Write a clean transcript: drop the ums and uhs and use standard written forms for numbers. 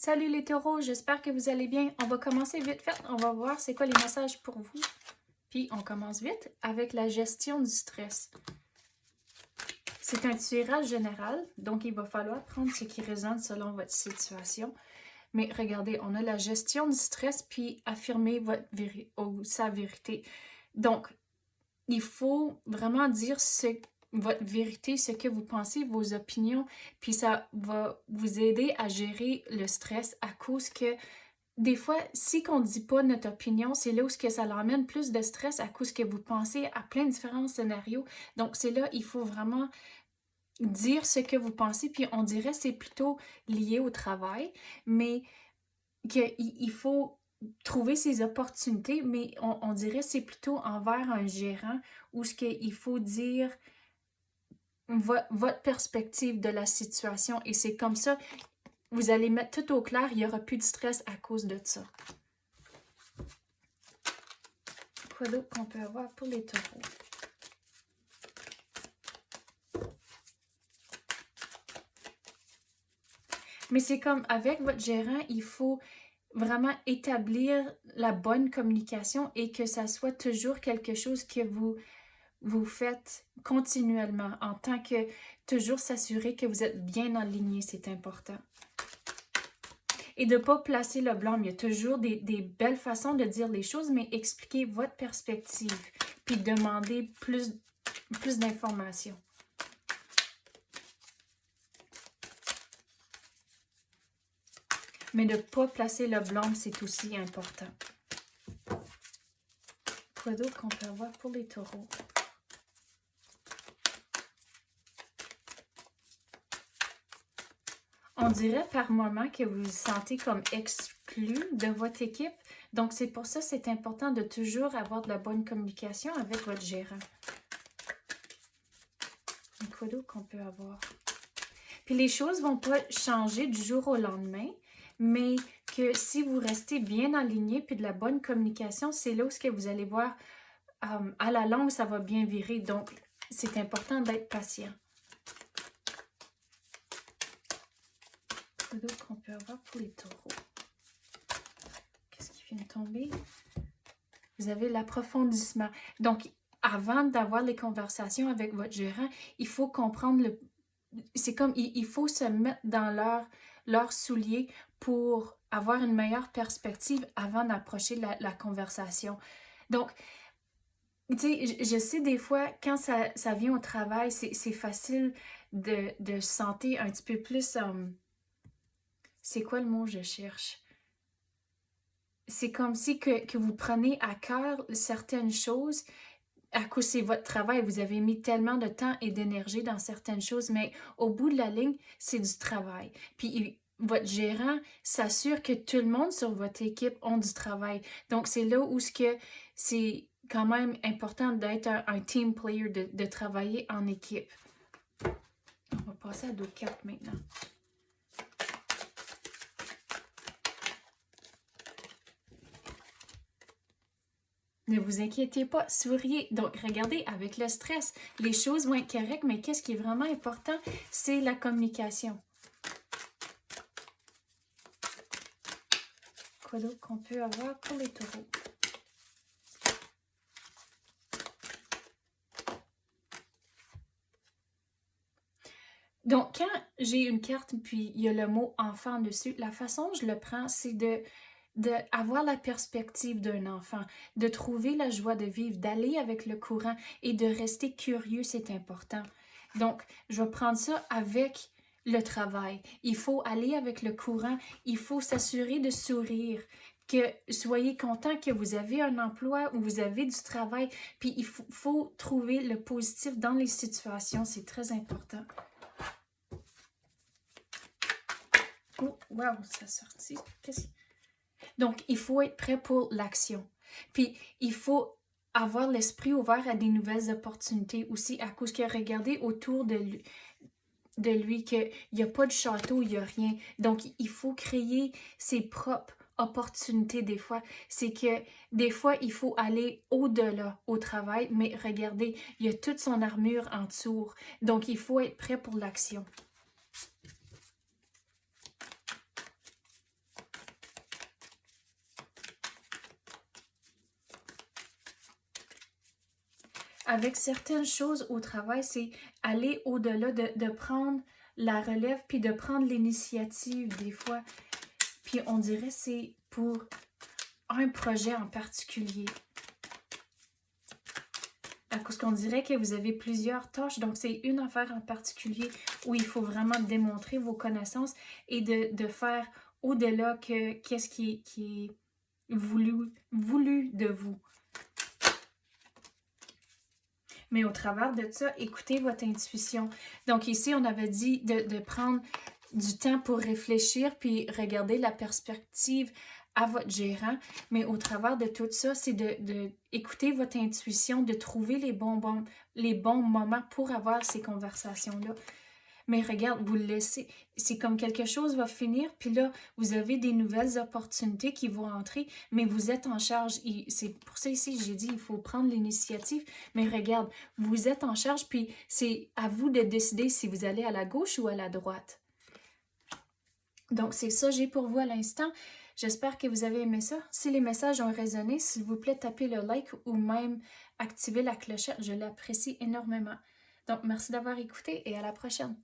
Salut les taureaux, j'espère que vous allez bien. On va commencer vite fait, on va voir c'est quoi les messages pour vous. Puis on commence vite avec la gestion du stress. C'est un tirage général, donc il va falloir prendre ce qui résonne selon votre situation. Mais regardez, on a la gestion du stress puis affirmer sa vérité. Donc, il faut vraiment dire votre vérité, ce que vous pensez, vos opinions, puis ça va vous aider à gérer le stress à cause que des fois, si on ne dit pas notre opinion, c'est là où ça l'emmène plus de stress à cause que vous pensez à plein de différents scénarios. Donc, c'est là, il faut vraiment dire ce que vous pensez, puis on dirait que c'est plutôt lié au travail, mais qu'il faut trouver ses opportunités, mais on dirait que c'est plutôt envers un gérant où il faut dire votre perspective de la situation et c'est comme ça, vous allez mettre tout au clair, il n'y aura plus de stress à cause de ça. Quoi d'autre qu'on peut avoir pour les taureaux? Mais c'est comme avec votre gérant, il faut vraiment établir la bonne communication et que ça soit toujours quelque chose que vous faites continuellement en tant que toujours s'assurer que vous êtes bien aligné, c'est important. Et de ne pas placer le blâme. Il y a toujours des belles façons de dire les choses, mais expliquer votre perspective puis demander plus d'informations. Mais de ne pas placer le blâme, c'est aussi important. Quoi d'autre qu'on peut avoir pour les taureaux? On dirait par moment que vous vous sentez comme exclu de votre équipe. Donc, c'est pour ça que c'est important de toujours avoir de la bonne communication avec votre gérant. Quoi d'autre qu'on peut avoir? Puis les choses ne vont pas changer du jour au lendemain, mais que si vous restez bien aligné puis de la bonne communication, c'est là où vous allez voir à la longue, ça va bien virer. Donc, c'est important d'être patient. Quoi d'autre qu'on peut avoir pour les taureaux? Qu'est-ce qui vient de tomber? Vous avez l'approfondissement. Donc, avant d'avoir les conversations avec votre gérant, il faut comprendre c'est comme, il faut se mettre dans leurs souliers pour avoir une meilleure perspective avant d'approcher la conversation. Donc, tu sais, je sais des fois, quand ça vient au travail, c'est facile de se sentir un petit peu plus... c'est quoi le mot que je cherche? C'est comme si que vous prenez à cœur certaines choses à cause c'est votre travail. Vous avez mis tellement de temps et d'énergie dans certaines choses, mais au bout de la ligne, c'est du travail. Puis votre gérant s'assure que tout le monde sur votre équipe ont du travail. Donc, c'est là où c'est quand même important d'être un team player, de travailler en équipe. On va passer à d'autres cartes maintenant. Ne vous inquiétez pas, souriez. Donc, regardez, avec le stress, les choses vont être correctes, mais qu'est-ce qui est vraiment important? C'est la communication. Quoi d'autre qu'on peut avoir pour les taureaux? Donc, quand j'ai une carte, puis il y a le mot « enfant » dessus, la façon dont je le prends, c'est d'avoir la perspective d'un enfant, de trouver la joie de vivre, d'aller avec le courant et de rester curieux, c'est important. Donc, je vais prendre ça avec le travail. Il faut aller avec le courant, il faut s'assurer de sourire, que soyez content que vous avez un emploi ou vous avez du travail, puis il faut trouver le positif dans les situations, c'est très important. Oh, wow, ça a sorti. Donc, il faut être prêt pour l'action. Puis, il faut avoir l'esprit ouvert à des nouvelles opportunités aussi, à cause que regardez autour de lui qu'il n'y a pas de château, il n'y a rien. Donc, il faut créer ses propres opportunités des fois. C'est que des fois, il faut aller au-delà au travail, mais regardez, il y a toute son armure en dessous. Donc, il faut être prêt pour l'action. avec certaines choses au travail, c'est aller au-delà de prendre la relève, puis de prendre l'initiative des fois. Puis on dirait c'est pour un projet en particulier. À cause qu'on dirait que vous avez plusieurs tâches, donc c'est une affaire en particulier où il faut vraiment démontrer vos connaissances et de faire au-delà que qu'est-ce qui est voulu de vous. Mais au travers de ça, écoutez votre intuition. Donc ici, on avait dit de prendre du temps pour réfléchir puis regarder la perspective à votre gérant. Mais au travers de tout ça, c'est de écouter votre intuition, de trouver les bons moments pour avoir ces conversations-là. Mais regarde, vous le laissez, c'est comme quelque chose va finir, puis là, vous avez des nouvelles opportunités qui vont entrer, mais vous êtes en charge. C'est pour ça ici, j'ai dit, il faut prendre l'initiative. Mais regarde, vous êtes en charge, puis c'est à vous de décider si vous allez à la gauche ou à la droite. Donc, c'est ça que j'ai pour vous à l'instant. J'espère que vous avez aimé ça. Si les messages ont résonné, s'il vous plaît, tapez le like ou même activez la clochette. Je l'apprécie énormément. Donc, merci d'avoir écouté et à la prochaine.